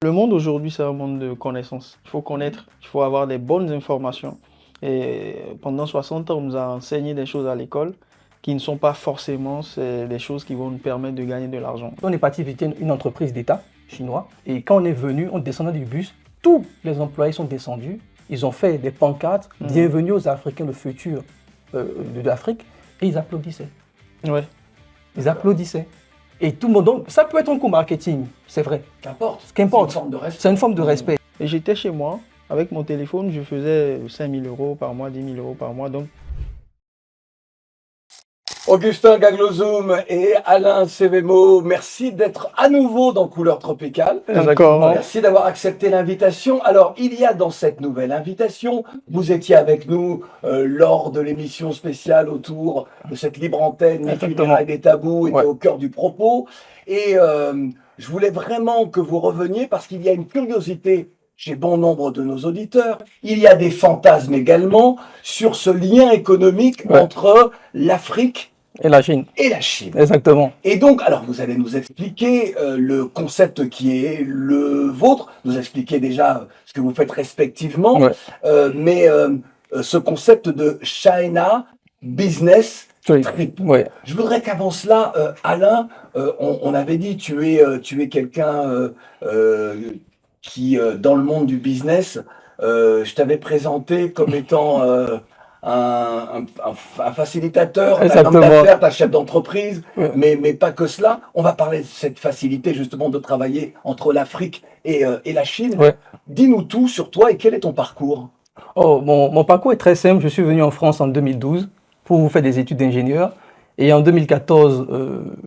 Le monde aujourd'hui, c'est un monde de connaissances. Il faut connaître, il faut avoir des bonnes informations. Et pendant 60 ans, on nous a enseigné des choses à l'école qui ne sont pas forcément des choses qui vont nous permettre de gagner de l'argent. On est parti visiter une entreprise d'État chinois et quand on est venu, on descendait du bus, tous les employés sont descendus, ils ont fait des pancartes, bienvenue aux Africains, le futur de l'Afrique, et ils applaudissaient. Ouais. Ils applaudissaient. Et tout le monde, donc ça peut être un coup marketing, c'est vrai. Qu'importe. Qu'importe. C'est une forme de respect. C'est une forme de respect. Et j'étais chez moi, avec mon téléphone, je faisais 5 000 euros par mois, 10 000 euros par mois. Donc, Augustin Gaglozoum et Alain Sevemo, merci d'être à nouveau dans Couleurs Tropicales. d'accord. Merci d'avoir accepté l'invitation. Alors, il y a dans cette nouvelle invitation, vous étiez avec nous lors de l'émission spéciale autour de cette libre antenne, les funérailles des tabous était au cœur du propos. Et je voulais vraiment que vous reveniez parce qu'il y a une curiosité chez bon nombre de nos auditeurs. Il y a des fantasmes également sur ce lien économique entre l'Afrique et la Chine. Et la Chine. Exactement. Et donc, alors vous allez nous expliquer le concept qui est le vôtre, nous expliquer déjà ce que vous faites respectivement, mais ce concept de China Business Trip. Je voudrais qu'avant cela, Alain, on avait dit tu es quelqu'un qui, dans le monde du business, je t'avais présenté comme étant un facilitateur, un homme d'affaires, un chef d'entreprise, mais pas que cela. On va parler de cette facilité justement de travailler entre l'Afrique et la Chine. Dis-nous tout sur toi et quel est ton parcours? Mon parcours est très simple. Je suis venu en France en 2012 pour faire des études d'ingénieur. Et en 2014,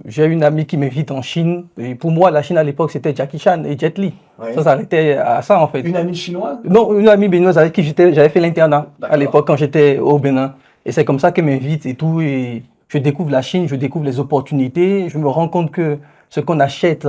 j'ai une amie qui m'invite en Chine. Et pour moi, la Chine à l'époque, c'était Jackie Chan et Jet Li. Ça s'arrêtait à ça, en fait. Une amie chinoise? Non, une amie béninoise avec qui j'avais fait l'internat à l'époque quand j'étais au Bénin. Et c'est comme ça qu'elle m'invite et tout. Et je découvre la Chine, je découvre les opportunités. Je me rends compte que ce qu'on achète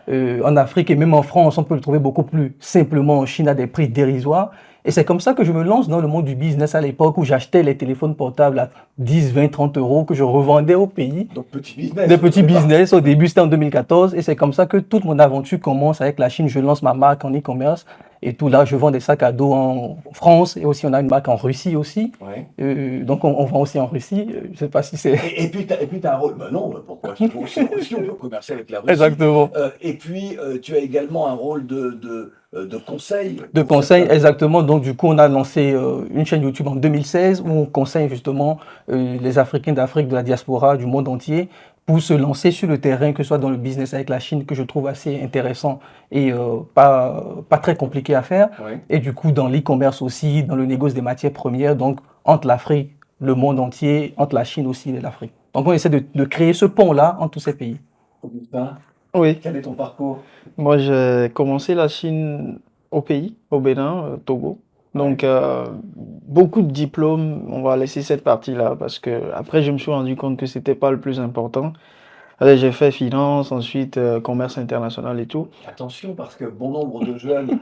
en Afrique et même en France, on peut le trouver beaucoup plus simplement en Chine à des prix dérisoires. Et c'est comme ça que je me lance dans le monde du business à l'époque où j'achetais les téléphones portables à 10, 20, 30 euros que je revendais au pays. Donc petit business. Des petits business. Au début, c'était en 2014. Et c'est comme ça que toute mon aventure commence avec la Chine. Je lance ma marque en e-commerce. Et tout là, je vends des sacs à dos en France. Et aussi, on a une marque en Russie aussi. Donc, on vend aussi en Russie. Je ne sais pas si c'est... Et puis, tu as un rôle... Ben non, pourquoi? Je trouve aussi en Russie, on peut commercer avec la Russie. Exactement. Et puis, tu as également un rôle de conseil. De conseil, exactement. Donc, du coup, on a lancé une chaîne YouTube en 2016 où on conseille justement les Africains d'Afrique, de la diaspora, du monde entier pour se lancer sur le terrain, que ce soit dans le business avec la Chine, que je trouve assez intéressant et pas très compliqué à faire. Et du coup, dans l'e-commerce aussi, dans le négoce des matières premières, donc entre l'Afrique, le monde entier, entre la Chine aussi et l'Afrique. Donc, on essaie de créer ce pont-là entre tous ces pays. Augustin, oui. Quel est ton parcours? Moi, j'ai commencé la Chine au pays, au Bénin, Togo. Donc, beaucoup de diplômes, on va laisser cette partie-là parce que après, je me suis rendu compte que c'était pas le plus important. Allez, j'ai fait finance, ensuite commerce international et tout. Attention, parce que bon nombre de jeunes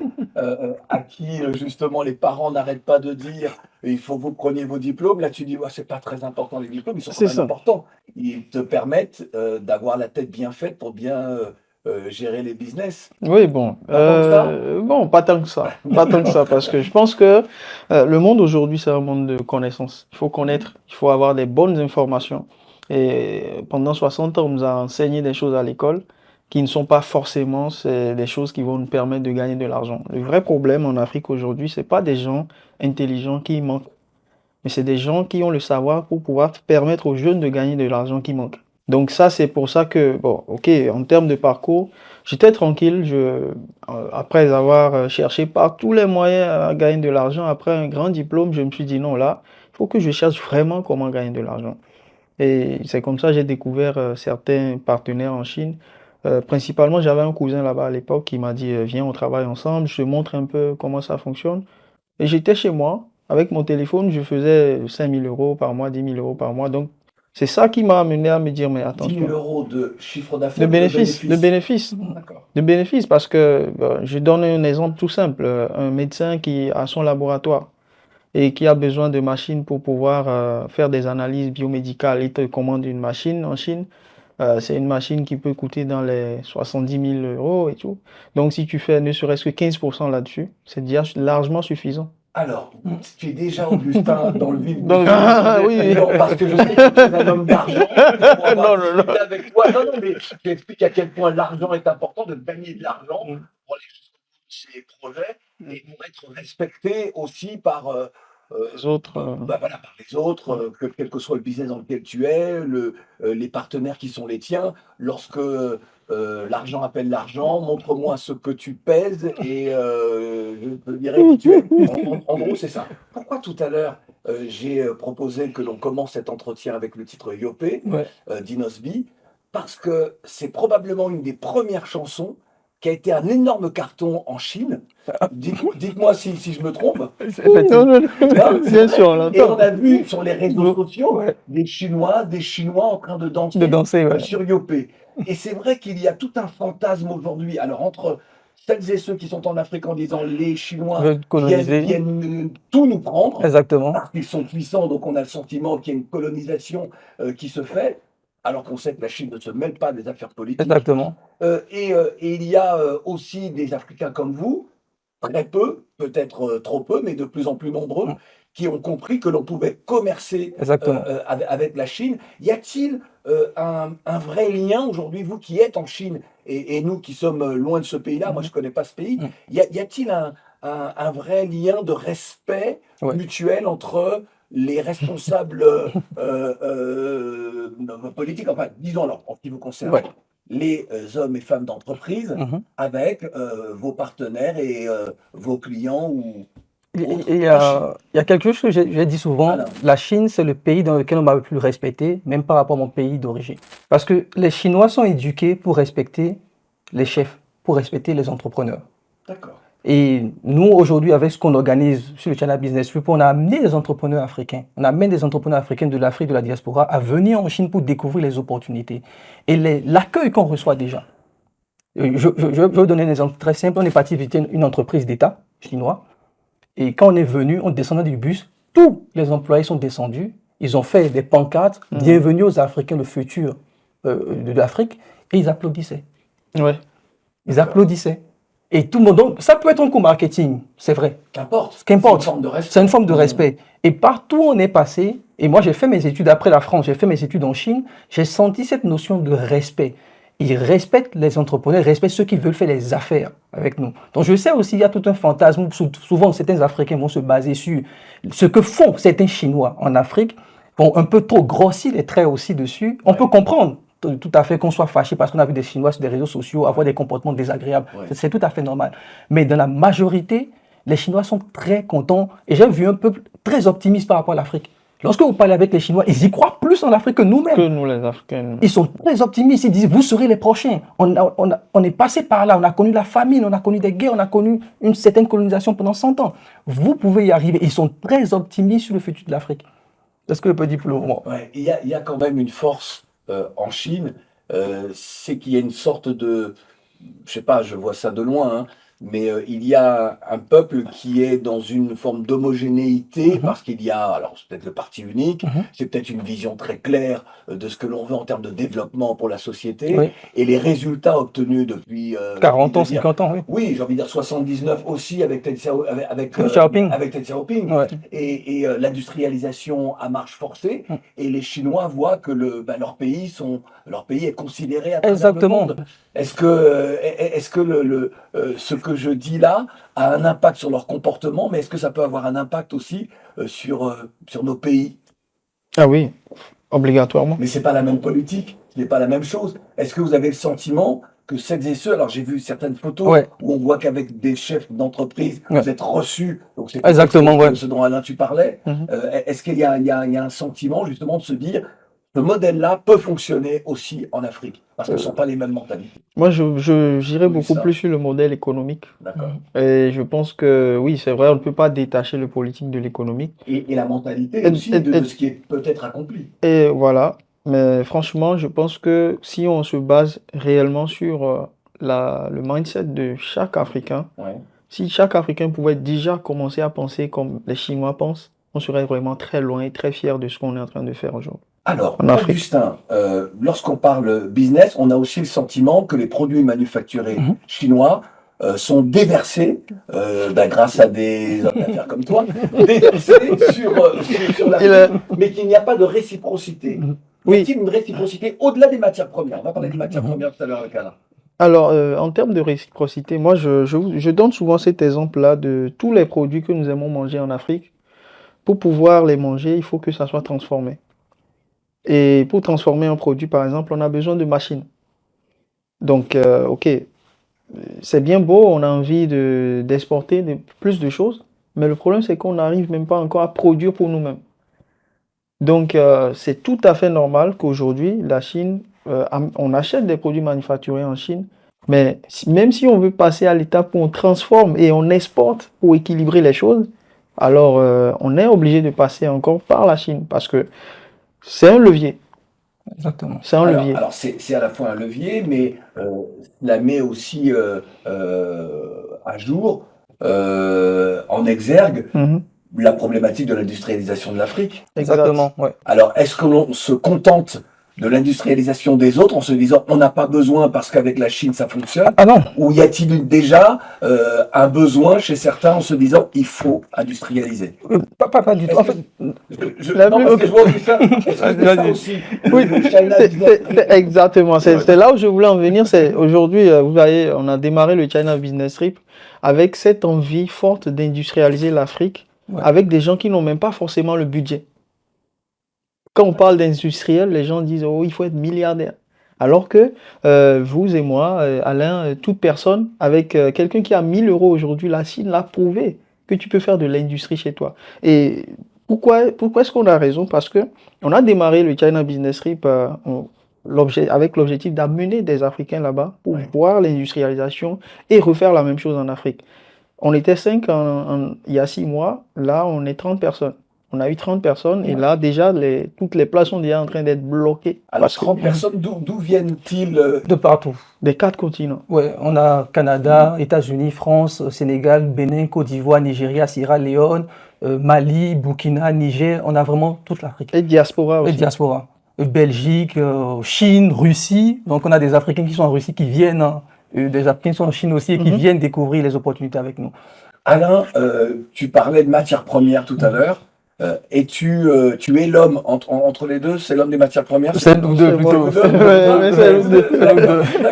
à qui justement les parents n'arrêtent pas de dire il faut que vous preniez vos diplômes. Là, tu dis ouais, c'est pas très important les diplômes, ils sont quand même importants. Ils te permettent d'avoir la tête bien faite pour bien gérer les business. Oui, bon. Bon, pas tant que ça. Pas tant que ça, parce que je pense que le monde aujourd'hui, c'est un monde de connaissances. Il faut connaître, il faut avoir des bonnes informations. Et pendant 60 ans, on nous a enseigné des choses à l'école qui ne sont pas forcément des choses qui vont nous permettre de gagner de l'argent. Le vrai problème en Afrique aujourd'hui, c'est pas des gens intelligents qui manquent, mais c'est des gens qui ont le savoir pour pouvoir permettre aux jeunes de gagner de l'argent qui manque. Donc ça, c'est pour ça que, bon, ok, en termes de parcours, j'étais tranquille. Après avoir cherché par tous les moyens à gagner de l'argent, après un grand diplôme, je me suis dit non, là, il faut que je cherche vraiment comment gagner de l'argent. Et c'est comme ça que j'ai découvert certains partenaires en Chine. Principalement, j'avais un cousin là-bas à l'époque qui m'a dit, viens, on travaille ensemble, je te montre un peu comment ça fonctionne. Et j'étais chez moi, avec mon téléphone, je faisais 5 000 euros par mois, 10 000 euros par mois. Donc, c'est ça qui m'a amené à me dire, mais 10 attention. 000 euros de chiffre d'affaires, De bénéfices, D'accord. de bénéfices, parce que je donne un exemple tout simple. Un médecin qui a son laboratoire et qui a besoin de machines pour pouvoir faire des analyses biomédicales, il te commande une machine en Chine. C'est une machine qui peut coûter dans les 70 000 euros et tout. Donc, si tu fais ne serait-ce que 15% là-dessus, c'est déjà largement suffisant. Alors, tu es déjà, Augustin, dans le vif du Donc, sujet. oui. Non, parce que je sais que tu es un homme d'argent. On va Non, non, non. discuter avec toi. Non, non, mais je t'explique à quel point l'argent est important, de gagner de l'argent pour aller jusqu'au bout de ces projets et pour être respecté aussi par, Les autres. voilà, par les autres, quel que soit le business dans lequel tu es, les partenaires qui sont les tiens. Lorsque l'argent appelle l'argent, montre-moi ce que tu pèses et je te dirai qui tu es. En gros, c'est ça. Pourquoi tout à l'heure, j'ai proposé que l'on commence cet entretien avec le titre Yopé Ouais. d'Inosby? Parce que c'est probablement une des premières chansons qui a été un énorme carton en Chine. Dites-moi si je me trompe. Non, non, non. Non, Bien sûr, on Et on l'entend. a vu sur les réseaux sociaux Ouais. des Chinois en train de danser, De danser, ouais. sur Yopé. Et c'est vrai qu'il y a tout un fantasme aujourd'hui. Alors entre celles et ceux qui sont en Afrique en disant les Chinois Veulent coloniser. viennent tout nous prendre Exactement. parce qu'ils sont puissants, donc on a le sentiment qu'il y a une colonisation qui se fait, alors qu'on sait que la Chine ne se mêle pas des affaires politiques. Exactement. Et il y a aussi des Africains comme vous, très peu, peut-être trop peu, mais de plus en plus nombreux, qui ont compris que l'on pouvait commercer Exactement. avec la Chine. Y a-t-il un vrai lien aujourd'hui, vous qui êtes en Chine et nous qui sommes loin de ce pays-là, moi je ne connais pas ce pays, y a-t-il un vrai lien de respect Ouais. mutuel entre les responsables politiques, enfin disons alors, en ce qui vous concerne, Ouais. les hommes et femmes d'entreprise avec vos partenaires et vos clients ou autres Il y en Chine. il y a quelque chose que j'ai dit souvent, Alors. la Chine, c'est le pays dans lequel on m'a le plus respecté, même par rapport à mon pays d'origine. Parce que les Chinois sont éduqués pour respecter les chefs, pour respecter les entrepreneurs. D'accord. Et nous, aujourd'hui, avec ce qu'on organise sur le China Business Week, on a amené des entrepreneurs africains. On amène des entrepreneurs africains de l'Afrique, de la diaspora, à venir en Chine pour découvrir les opportunités. Et l'accueil qu'on reçoit déjà. Je vais vous donner un exemple très simple. On est parti visiter une entreprise d'État chinois. Et quand on est venu, on descendait du bus, tous les employés sont descendus. Ils ont fait des pancartes, bienvenue aux Africains, le futur de l'Afrique. Et ils applaudissaient. Ouais. Ils applaudissaient. Et tout le monde, donc ça peut être un coup marketing, c'est vrai. Qu'importe. Qu'importe. C'est une forme de respect. C'est une forme de respect. Et partout où on est passé, et moi j'ai fait mes études après la France, j'ai fait mes études en Chine, j'ai senti cette notion de respect. Ils respectent les entrepreneurs, ils respectent ceux qui veulent faire les affaires avec nous. Donc je sais aussi, il y a tout un fantasme, souvent certains Africains vont se baser sur ce que font certains Chinois en Afrique, vont un peu trop grossir les traits aussi dessus. On peut comprendre tout à fait qu'on soit fâché parce qu'on a vu des Chinois sur des réseaux sociaux avoir des comportements désagréables. C'est tout à fait normal. Mais dans la majorité, les Chinois sont très contents. Et j'ai vu un peuple très optimiste par rapport à l'Afrique. Lorsque vous parlez avec les Chinois, ils y croient plus en Afrique que nous-mêmes. Que nous, les Africains. Ils sont très optimistes. Ils disent, vous serez les prochains. On est passé par là. On a connu la famine, on a connu des guerres, on a connu une certaine colonisation pendant 100 ans. Vous pouvez y arriver. Ils sont très optimistes sur le futur de l'Afrique. C'est ce que je peux dire pour le moment. Ouais, il y a quand même une force en Chine, c'est qu'il y a une sorte de, je sais pas, je vois ça de loin, hein, mais il y a un peuple qui est dans une forme d'homogénéité parce qu'il y a, alors c'est peut-être le parti unique, c'est peut-être une vision très claire de ce que l'on veut en termes de développement pour la société Oui. et les résultats obtenus depuis 40 ans, je veux dire, 50 ans, oui. oui, j'ai envie de dire 79 aussi avec Deng avec Xiaoping. avec Deng Xiaoping Ouais. et l'industrialisation à marche forcée et les Chinois voient que leur pays est considéré à travers Exactement. le monde. Est-ce que ce que je dis là a un impact sur leur comportement, mais est-ce que ça peut avoir un impact aussi sur nos pays? Ah oui, obligatoirement. Mais c'est pas la même politique, ce n'est pas la même chose. Est-ce que vous avez le sentiment que celles et ceux, alors j'ai vu certaines photos où on voit qu'avec des chefs d'entreprise, vous êtes reçus, donc c'est exactement ce dont Alain tu parlais. Est-ce qu'il y a un sentiment justement de se dire ce modèle-là peut fonctionner aussi en Afrique parce que ce ne sont pas les mêmes mentalités? Moi, j'irais beaucoup ça. plus sur le modèle économique. D'accord. Et je pense que oui, c'est vrai, on ne peut pas détacher le politique de l'économique. Et la mentalité aussi de ce qui est peut-être accompli. Et voilà. Mais franchement, je pense que si on se base réellement sur le mindset de chaque Africain, Ouais. si chaque Africain pouvait déjà commencer à penser comme les Chinois pensent, on serait vraiment très loin et très fiers de ce qu'on est en train de faire aujourd'hui. Alors, En Afrique. Augustin, lorsqu'on parle business, on a aussi le sentiment que les produits manufacturés chinois sont déversés, grâce à des hommes d'affaires comme toi, déversés sur l'Afrique, mais qu'il n'y a pas de réciprocité. Y Oui. a-t-il une réciprocité au-delà des matières premières? On va parler des matières premières tout à l'heure avec Alain. Alors, en termes de réciprocité, moi, je donne souvent cet exemple-là de tous les produits que nous aimons manger en Afrique. Pour pouvoir les manger, il faut que ça soit transformé. Et pour transformer un produit, par exemple, on a besoin de machines. Donc, ok, c'est bien beau, on a envie d'exporter plus de choses, mais le problème, c'est qu'on n'arrive même pas encore à produire pour nous-mêmes. Donc, c'est tout à fait normal qu'aujourd'hui, la Chine, on achète des produits manufacturés en Chine, mais même si on veut passer à l'étape où on transforme et on exporte pour équilibrer les choses, alors on est obligé de passer encore par la Chine parce que c'est un levier. Exactement. C'est un levier. Alors c'est à la fois un levier, mais la met aussi à jour, en exergue, la problématique de l'industrialisation de l'Afrique. Exactement, ouais. Alors, est-ce que l'on se contente de l'industrialisation des autres en se disant on n'a pas besoin parce qu'avec la Chine ça fonctionne? Ah non. Ou y a-t-il déjà un besoin chez certains en se disant il faut industrialiser? Pas du tout. En fait, Ok. Je vois ça. Est-ce que c'est ça aussi? Oui, le China Business Trip exactement. C'est là où je voulais en venir. C'est aujourd'hui, vous voyez, on a démarré le China Business Trip avec cette envie forte d'industrialiser l'Afrique, avec des gens qui n'ont même pas forcément le budget. Quand on parle d'industriel, les gens disent oh, il faut être milliardaire. Alors que vous et moi, Alain, toute personne, avec quelqu'un qui a 1000 euros aujourd'hui, la Chine l'a prouvé que tu peux faire de l'industrie chez toi. Et pourquoi est-ce qu'on a raison? Parce que on a démarré le China Business Trip avec l'objectif d'amener des Africains là-bas pour voir l'industrialisation et refaire la même chose en Afrique. On était 5 il y a 6 mois, là on est 30 personnes. On a eu 30 personnes et là déjà toutes les places sont déjà en train d'être bloquées. Alors 30 personnes, d'où viennent-ils? de partout. Des 4 continents. Ouais, on a Canada, États-Unis, France, Sénégal, Bénin, Côte d'Ivoire, Nigeria, Sierra Leone, Mali, Burkina, Niger. On a vraiment toute l'Afrique. Et diaspora aussi. Et diaspora. Belgique, Chine, Russie. Donc on a des Africains qui sont en Russie qui viennent, des Africains qui sont en Chine aussi et qui viennent découvrir les opportunités avec nous. Alain, tu parlais de matières premières tout à l'heure. Et tu es l'homme entre les deux, c'est l'homme des matières premières? C'est nous deux plutôt.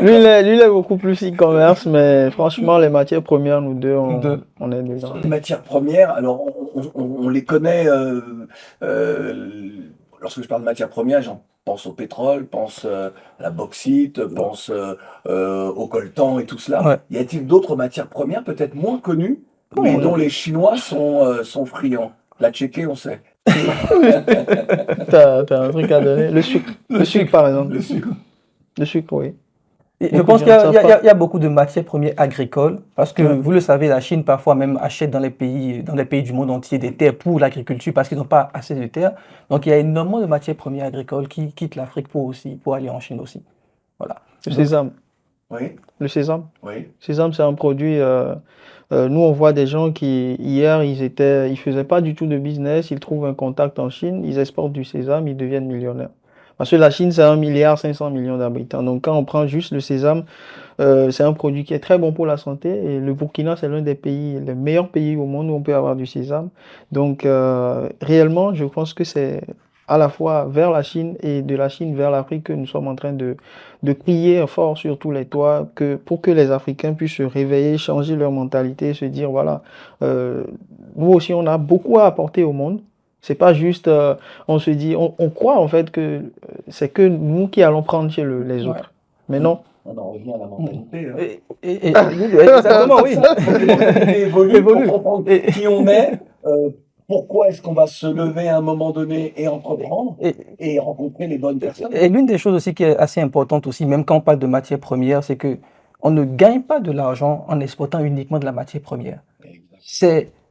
Lui, il est beaucoup plus e-commerce, mais franchement, les matières premières, nous deux, on est dedans. Les matières premières, alors on les connaît. Lorsque je parle de matières premières, j'en pense au pétrole, pense à la bauxite, pense au coltan et tout cela. Ouais. Y a-t-il d'autres matières premières peut-être moins connues, mais dont les Chinois sont friands? La tchéké, on sait. T'as un truc à donner. Le sucre, par exemple. Le sucre, oui. Je pense qu'il y a beaucoup de matières premières agricoles, parce que vous le savez, la Chine parfois même achète dans les pays du monde entier des terres pour l'agriculture parce qu'ils n'ont pas assez de terres. Donc il y a énormément de matières premières agricoles qui quittent l'Afrique pour aller en Chine aussi. Voilà. Le sésame. Oui. Le sésame. Oui. Le sésame, c'est un produit. Nous, on voit des gens qui, hier, ils faisaient pas du tout de business, ils trouvent un contact en Chine, ils exportent du sésame, ils deviennent millionnaires. Parce que la Chine, c'est 1,5 milliard d'habitants. Donc, quand on prend juste le sésame, c'est un produit qui est très bon pour la santé. Et le Burkina, c'est l'un des les meilleurs pays au monde où on peut avoir du sésame. Donc, réellement, je pense que c'est à la fois vers la Chine et de la Chine vers l'Afrique que nous sommes en train de crier fort sur tous les toits pour que les Africains puissent se réveiller, changer leur mentalité, se dire, voilà, nous aussi, on a beaucoup à apporter au monde. C'est pas juste, on se dit, on croit en fait que c'est que nous qui allons prendre chez les autres. Mais non. On en revient à la mentalité. Exactement, oui. Évolue pour comprendre qui on est, pourquoi est-ce qu'on va se lever à un moment donné et entreprendre et rencontrer les bonnes personnes. Et l'une des choses aussi qui est assez importante aussi, même quand on parle de matières premières, c'est que on ne gagne pas de l'argent en exportant uniquement de la matière première.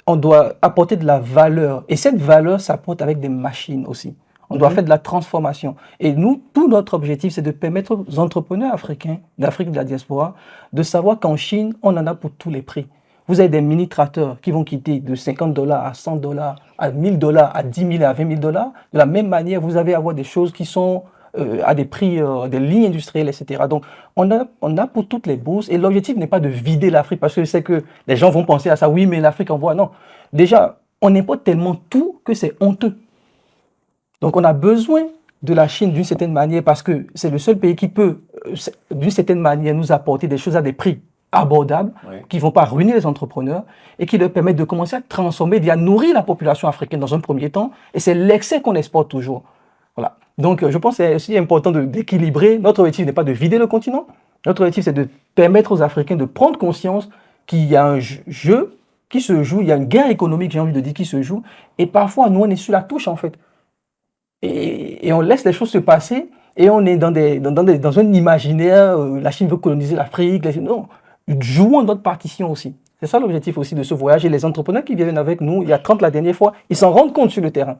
On doit apporter de la valeur. Et cette valeur s'apporte avec des machines aussi. On doit faire de la transformation. Et nous, tout notre objectif, c'est de permettre aux entrepreneurs africains, d'Afrique, de la diaspora, de savoir qu'en Chine, on en a pour tous les prix. vous avez des mini-tracteurs qui vont quitter de $50 à $100, à $1000, à 10 000, à 20 000 dollars. De la même manière, vous avez à avoir des choses qui sont à des prix, des lignes industrielles, etc. Donc, on a pour toutes les bourses. Et l'objectif n'est pas de vider l'Afrique parce que je sais que les gens vont penser à ça. Oui, mais l'Afrique envoie. Non. Déjà, on importe tellement tout que c'est honteux. Donc, on a besoin de la Chine d'une certaine manière parce que c'est le seul pays qui peut, d'une certaine manière, nous apporter des choses à des prix abordables, qui ne vont pas ruiner les entrepreneurs et qui leur permettent de commencer à transformer, à nourrir la population africaine dans un premier temps. Et c'est l'excès qu'on exporte toujours. Voilà. Donc, je pense que c'est aussi important d'équilibrer. Notre objectif n'est pas de vider le continent. Notre objectif, c'est de permettre aux Africains de prendre conscience qu'il y a un jeu qui se joue, il y a une guerre économique, j'ai envie de dire, qui se joue. Et parfois, nous, on est sur la touche, en fait. Et on laisse les choses se passer et on est dans un imaginaire, la Chine veut coloniser l'Afrique. Non, jouons notre partition aussi. C'est ça l'objectif aussi de ce voyage. Et les entrepreneurs qui viennent avec nous, il y a 30 la dernière fois, ils s'en rendent compte sur le terrain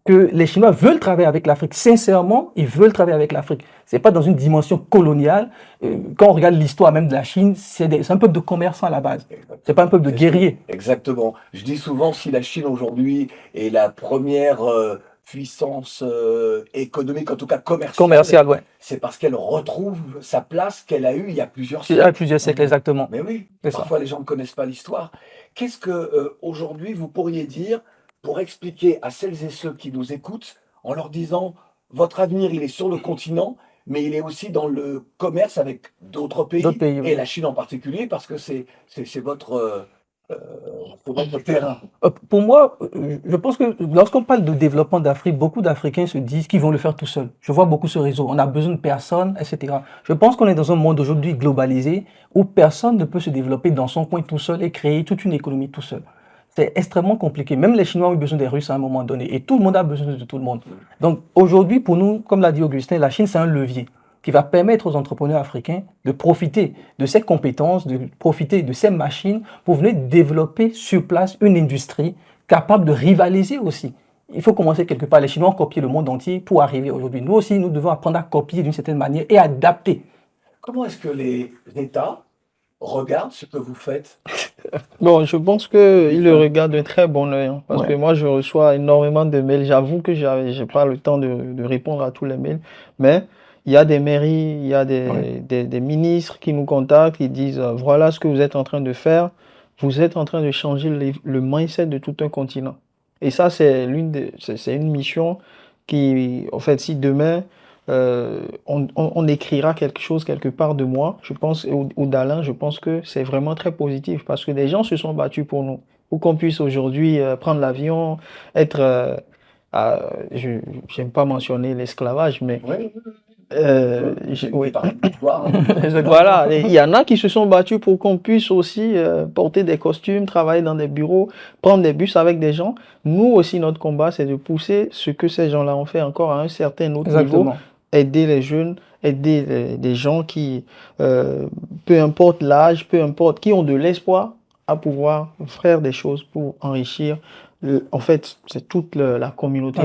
que les Chinois veulent travailler avec l'Afrique. Sincèrement, ils veulent travailler avec l'Afrique. Ce n'est pas dans une dimension coloniale. Quand on regarde l'histoire même de la Chine, c'est un peuple de commerçants à la base. Ce n'est pas un peuple de guerriers. Exactement. Je dis souvent, si la Chine aujourd'hui est la première puissance économique, en tout cas commerciale, ouais. C'est parce qu'elle retrouve sa place qu'elle a eue il y a plusieurs siècles. Il y a plusieurs siècles, exactement. Mais oui, parfois les gens ne connaissent pas l'histoire. Qu'est-ce que aujourd'hui vous pourriez dire pour expliquer à celles et ceux qui nous écoutent, en leur disant, votre avenir, il est sur le continent, mais il est aussi dans le commerce avec d'autres pays, et la Chine en particulier, parce que c'est votre terrain. Pour moi, je pense que lorsqu'on parle de développement d'Afrique, beaucoup d'Africains se disent qu'ils vont le faire tout seuls. Je vois beaucoup ce réseau, on a besoin de personne, etc. Je pense qu'on est dans un monde aujourd'hui globalisé où personne ne peut se développer dans son coin tout seul et créer toute une économie tout seul. C'est extrêmement compliqué. Même les Chinois ont eu besoin des Russes à un moment donné. Et tout le monde a besoin de tout le monde. Donc aujourd'hui, pour nous, comme l'a dit Augustin, la Chine, c'est un levier qui va permettre aux entrepreneurs africains de profiter de ces compétences, de profiter de ces machines pour venir développer sur place une industrie capable de rivaliser aussi. Il faut commencer quelque part. Les Chinois ont copié le monde entier pour arriver aujourd'hui. Nous aussi, nous devons apprendre à copier d'une certaine manière et adapter. Comment est-ce que les États regardent ce que vous faites? Bon, je pense qu'ils le regardent d'un très bon œil, hein, parce que moi, je reçois énormément de mails. J'avoue que j'ai pas le temps de répondre à tous les mails, mais il y a des mairies, il y a des ministres qui nous contactent, qui disent voilà ce que vous êtes en train de faire. Vous êtes en train de changer le mindset de tout un continent. Et ça, c'est une mission qui, en fait, si demain on écrira quelque chose quelque part de moi, je pense, ou d'Alain, je pense que c'est vraiment très positif parce que des gens se sont battus pour nous, pour qu'on puisse aujourd'hui prendre l'avion, être, j'aime pas mentionner l'esclavage, mais oui. Voilà, il y en a qui se sont battus pour qu'on puisse aussi porter des costumes, travailler dans des bureaux, prendre des bus avec des gens. Nous aussi, notre combat, c'est de pousser ce que ces gens-là ont fait encore à un certain autre niveau. Aider les jeunes, aider les gens qui, peu importe l'âge, peu importe, qui ont de l'espoir à pouvoir faire des choses pour enrichir. En fait, c'est toute la communauté.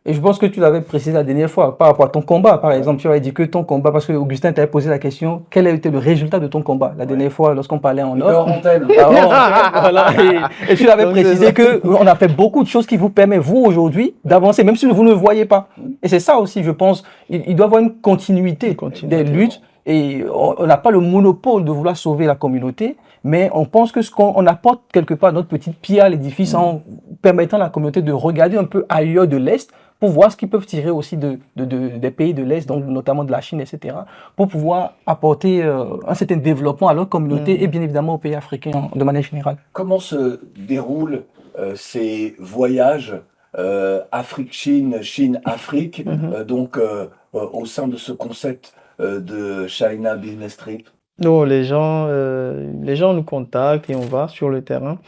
Et je pense que tu l'avais précisé la dernière fois, par rapport à ton combat, par exemple, tu avais dit que ton combat, parce que Augustin t'avait posé la question, quel a été le résultat de ton combat la dernière fois lorsqu'on parlait en off. Voilà, et tu avais précisé qu'on a fait beaucoup de choses qui vous permettent, vous, aujourd'hui, d'avancer, même si vous ne le voyez pas. Et c'est ça aussi, je pense, il doit y avoir une continuité des luttes. Et on n'a pas le monopole de vouloir sauver la communauté, mais on pense que ce qu'on apporte quelque part notre petite pierre à l'édifice en permettant à la communauté de regarder un peu ailleurs de l'Est pour voir ce qu'ils peuvent tirer aussi des pays de l'Est, donc notamment de la Chine, etc., pour pouvoir apporter un certain développement à leur communauté et bien évidemment aux pays africains de manière générale. Comment se déroulent ces voyages Afrique-Chine, Chine-Afrique, donc au sein de ce concept de China Business Trip? Non, les gens nous contactent et on va sur le terrain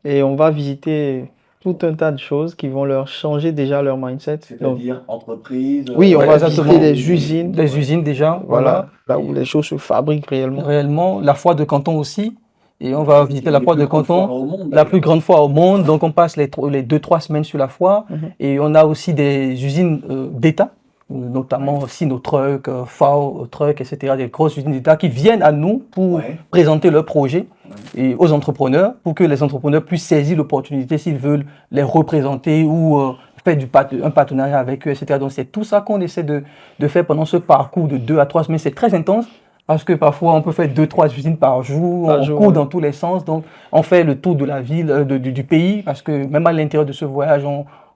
et on va visiter tout un tas de choses qui vont leur changer déjà leur mindset. C'est-à-dire entreprises? Oui, on va visiter des usines. Des usines déjà, voilà. Là où les choses se fabriquent réellement. Réellement, la foire de Canton aussi. Et on va visiter la foire de Canton, la plus grande foire au monde. Donc on passe les 2-3 semaines sur la foire. Et on a aussi des usines d'État notamment Sinotruck, FAO Truck, etc., des grosses usines d'État qui viennent à nous pour présenter leurs projets et aux entrepreneurs, pour que les entrepreneurs puissent saisir l'opportunité s'ils veulent les représenter ou faire un partenariat avec eux, etc. Donc c'est tout ça qu'on essaie de faire pendant ce parcours de 2 à 3 semaines. C'est très intense parce que parfois on peut faire 2-3 usines par jour, on court dans tous les sens, donc on fait le tour de la ville, du pays, parce que même à l'intérieur de ce voyage,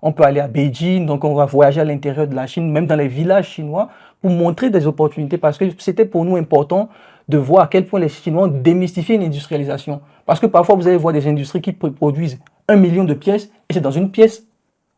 on peut aller à Beijing, donc on va voyager à l'intérieur de la Chine, même dans les villages chinois, pour montrer des opportunités, parce que c'était pour nous important de voir à quel point les Chinois ont démystifié une industrialisation. Parce que parfois, vous allez voir des industries qui produisent 1 million de pièces, et c'est dans une pièce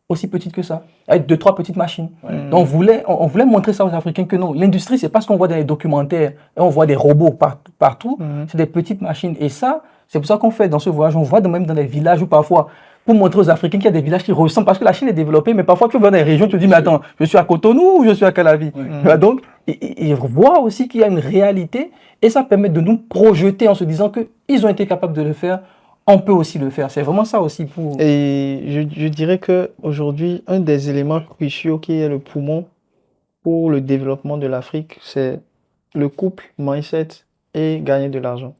aussi petite que ça, avec 2-3 petites machines. Donc on voulait montrer ça aux Africains que non, l'industrie, c'est pas ce qu'on voit dans les documentaires, et on voit des robots partout, c'est des petites machines. Et ça, c'est pour ça qu'on fait dans ce voyage, on voit même dans les villages où parfois, pour montrer aux Africains qu'il y a des villages qui ressemblent, parce que la Chine est développée, mais parfois tu vas dans les régions, tu te dis, mais attends, je suis à Cotonou ou je suis à Calavi? Donc, ils voient aussi qu'il y a une réalité, et ça permet de nous projeter en se disant qu'ils ont été capables de le faire, on peut aussi le faire. C'est vraiment ça aussi pour... Et je dirais qu'aujourd'hui, un des éléments cruciaux qui est le poumon pour le développement de l'Afrique, c'est le couple mindset et gagner de l'argent.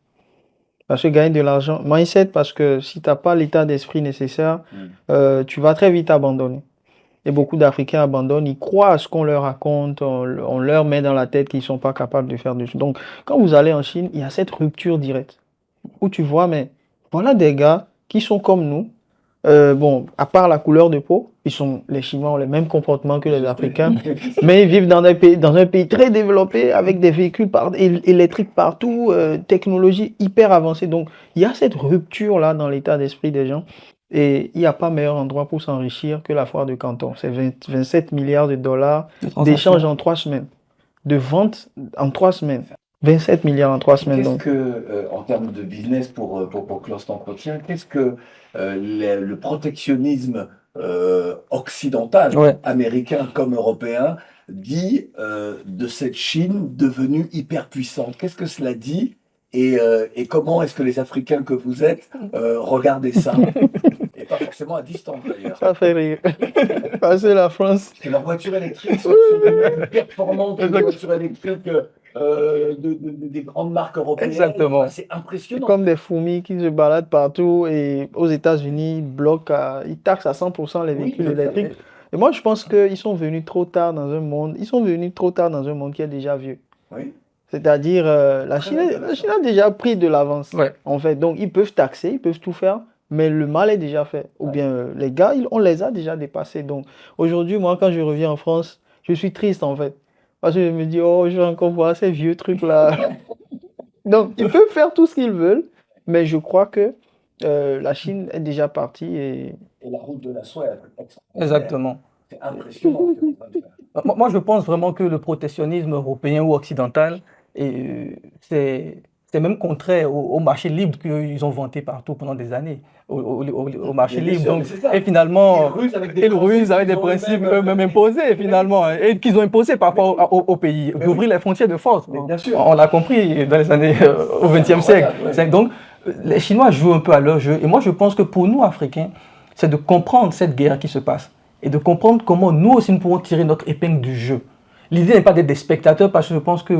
Parce que gagner de l'argent, mindset, parce que si tu n'as pas l'état d'esprit nécessaire, tu vas très vite abandonner. Et beaucoup d'Africains abandonnent, ils croient à ce qu'on leur raconte, on leur met dans la tête qu'ils ne sont pas capables de faire des choses. Donc, quand vous allez en Chine, il y a cette rupture directe où tu vois, mais voilà des gars qui sont comme nous. Bon, à part la couleur de peau, les Chinois ont les mêmes comportements que les Africains, mais ils vivent dans un pays très développé avec des véhicules électriques partout, technologie hyper avancée. Donc, il y a cette rupture-là dans l'état d'esprit des gens. Et il n'y a pas meilleur endroit pour s'enrichir que la foire de Canton. C'est 27 milliards de dollars d'échanges en 3 semaines, de ventes en 3 semaines. 27 milliards en 3 semaines. Qu'est-ce que, en termes de business, pour clore cet entretien, qu'est-ce que le protectionnisme occidental, américain comme européen, dit de cette Chine devenue hyper puissante? Qu'est-ce que cela dit et comment est-ce que les Africains que vous êtes regardez ça? Et pas forcément à distance d'ailleurs. Ça fait rire. Passer la France. Parce que leurs voitures électriques sont plus performantes que les voitures électriques des grandes marques européennes. Exactement. C'est impressionnant. Comme des fourmis qui se baladent partout, et aux États-Unis, ils taxent à 100% les véhicules électriques. Et moi, je pense qu'ils sont venus trop tard dans un monde. Ils sont venus trop tard dans un monde qui est déjà vieux. Oui. C'est-à-dire, la Chine a déjà pris de l'avance. En fait, donc ils peuvent taxer, ils peuvent tout faire, mais le mal est déjà fait. Ou bien les gars, on les a déjà dépassés. Donc aujourd'hui, moi, quand je reviens en France, je suis triste en fait. Parce que je me dis, oh, je vais encore voir ces vieux trucs-là. Donc, ils peuvent faire tout ce qu'ils veulent, mais je crois que la Chine est déjà partie. Et la route de la soie est extraordinaire. Exactement. C'est impressionnant ce qu'on va faire. Moi, je pense vraiment que le protectionnisme européen ou occidental, c'est même contraire au marché libre qu'ils ont vanté partout pendant des années, au marché libre. Donc, et finalement, ils rusent avec des principes eux-mêmes imposés, finalement, et qu'ils ont imposés parfois au pays, d'ouvrir les frontières de force. Bien sûr. On l'a compris dans les années au XXe siècle. Donc, les Chinois jouent un peu à leur jeu. Et moi, je pense que pour nous, Africains, c'est de comprendre cette guerre qui se passe et de comprendre comment nous aussi nous pouvons tirer notre épingle du jeu. L'idée n'est pas d'être des spectateurs, parce que je pense que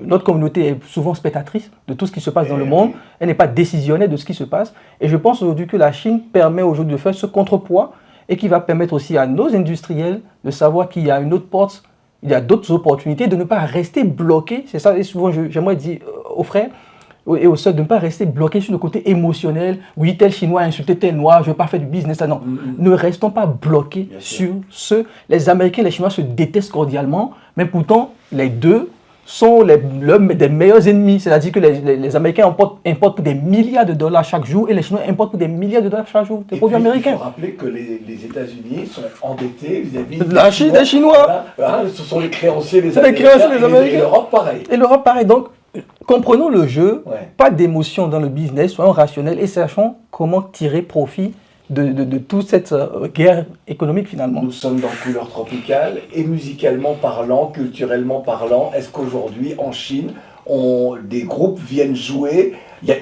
notre communauté est souvent spectatrice de tout ce qui se passe dans le monde. Elle n'est pas décisionnaire de ce qui se passe. Et je pense aujourd'hui que la Chine permet aujourd'hui de faire ce contrepoids et qui va permettre aussi à nos industriels de savoir qu'il y a une autre porte, il y a d'autres opportunités, de ne pas rester bloqués. C'est ça, et souvent j'aimerais dire aux frères et aux sœurs de ne pas rester bloqués sur le côté émotionnel. Oui, tel Chinois a insulté tel Noir, je ne veux pas faire du business. Non, ne restons pas bloqués sur ce. Les Américains et les Chinois se détestent cordialement, mais pourtant, les deux sont des meilleurs ennemis. C'est-à-dire que les Américains importent pour des milliards de dollars chaque jour et les Chinois importent pour des milliards de dollars chaque jour des produits américains. Il faut rappeler que les États-Unis sont endettés vis-à-vis des Chinois. Voilà, ce sont les créanciers des Américains. Et l'Europe, pareil. Et l'Europe, pareil. Donc, comprenons le jeu, pas d'émotion dans le business, soyons rationnels et sachons comment tirer profit de toute cette guerre économique finalement. Nous sommes dans Couleur Tropicale et musicalement parlant, culturellement parlant, est-ce qu'aujourd'hui en Chine, des groupes viennent jouer.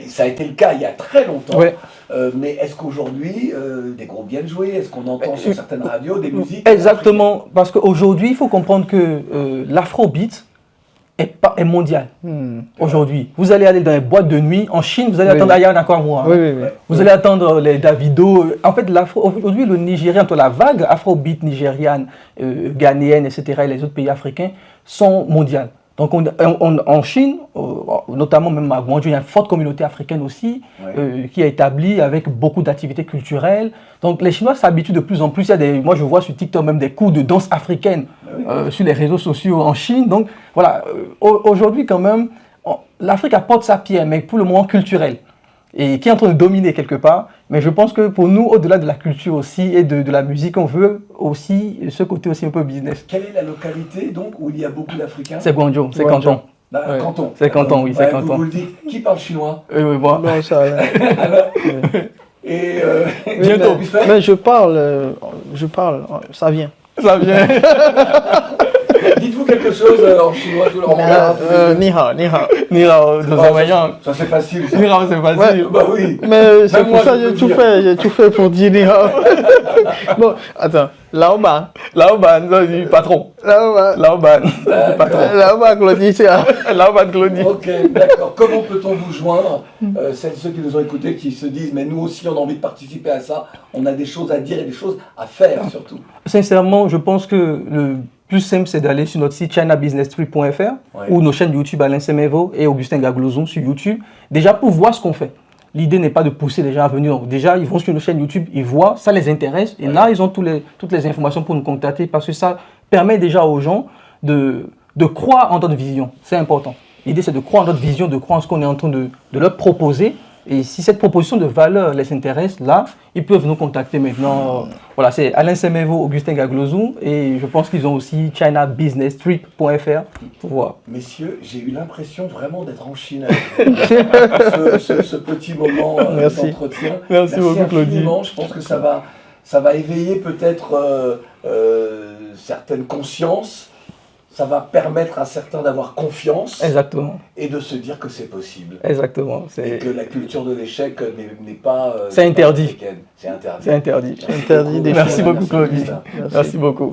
Ça a été le cas il y a très longtemps. Ouais. Mais est-ce qu'aujourd'hui, des groupes viennent jouer? Est-ce qu'on entend sur certaines radios des musiques? Exactement, parce qu'aujourd'hui, il faut comprendre que l'afrobeat est mondial. Aujourd'hui, vous allez aller dans les boîtes de nuit en Chine, vous allez attendre Aya Nakamura. Vous allez attendre les Davido. En fait, aujourd'hui, le Nigérien, la vague afrobeat nigériane, ghanéenne, etc., et les autres pays africains sont mondiales. Donc en Chine, notamment même à Guangzhou, il y a une forte communauté africaine aussi qui est établie avec beaucoup d'activités culturelles. Donc les Chinois s'habituent de plus en plus. Moi je vois sur TikTok même des cours de danse africaine sur les réseaux sociaux en Chine. Donc voilà, aujourd'hui quand même, l'Afrique apporte sa pierre, mais pour le moment culturelle, et qui est en train de dominer quelque part. Mais je pense que pour nous, au-delà de la culture aussi et de la musique, on veut aussi ce côté aussi un peu business. Quelle est la localité donc où il y a beaucoup d'Africains? C'est Guangzhou, c'est Canton. Canton. C'est Canton, oui, c'est Canton. Vous le dites, qui parle chinois? Moi. Non, ça rien. Et bientôt. Mais je parle, ça vient. Ça vient. Dites-vous quelque chose en chinois, tout le monde. Ni hao, ni hao. Ni hao, ça c'est facile. Ni hao, c'est facile. Bah oui. Mais c'est pour moi, ça que j'ai tout fait pour dire ni hao. Bon, attends. Laoban. Laoban, ça dit patron. Laoban. Laoban, Claudie, tiens. Laoban, Claudie. Ok, d'accord. Comment peut-on vous joindre? Ceux qui nous ont écoutés, qui se disent, mais nous aussi on a envie de participer à ça, on a des choses à dire et des choses à faire surtout. Sincèrement, je pense que le plus simple, c'est d'aller sur notre site chinabusinesstrip.fr ou nos chaînes YouTube Alain Semevo et Augustin Gaglozon sur YouTube, déjà pour voir ce qu'on fait. L'idée n'est pas de pousser les gens à venir. Déjà, ils vont sur nos chaînes YouTube, ils voient, ça les intéresse. Et là, ils ont toutes les informations pour nous contacter parce que ça permet déjà aux gens de croire en notre vision. C'est important. L'idée, c'est de croire en notre vision, de croire en ce qu'on est en train de leur proposer. Et si cette proposition de valeur les intéresse, là, ils peuvent nous contacter maintenant. Voilà, c'est Alain Semevo, Augustin Gaglozon, et je pense qu'ils ont aussi chinabusinesstrip.fr pour voir. Messieurs, j'ai eu l'impression vraiment d'être en Chine avec ce petit moment d'entretien. Merci beaucoup, Claudie. Je pense que ça va éveiller peut-être certaines consciences. Ça va permettre à certains d'avoir confiance. Exactement. Et de se dire que c'est possible. Exactement. Et que la culture de l'échec n'est pas... c'est interdit. C'est interdit. C'est interdit. C'est interdit. Merci beaucoup, Claudie. Merci beaucoup.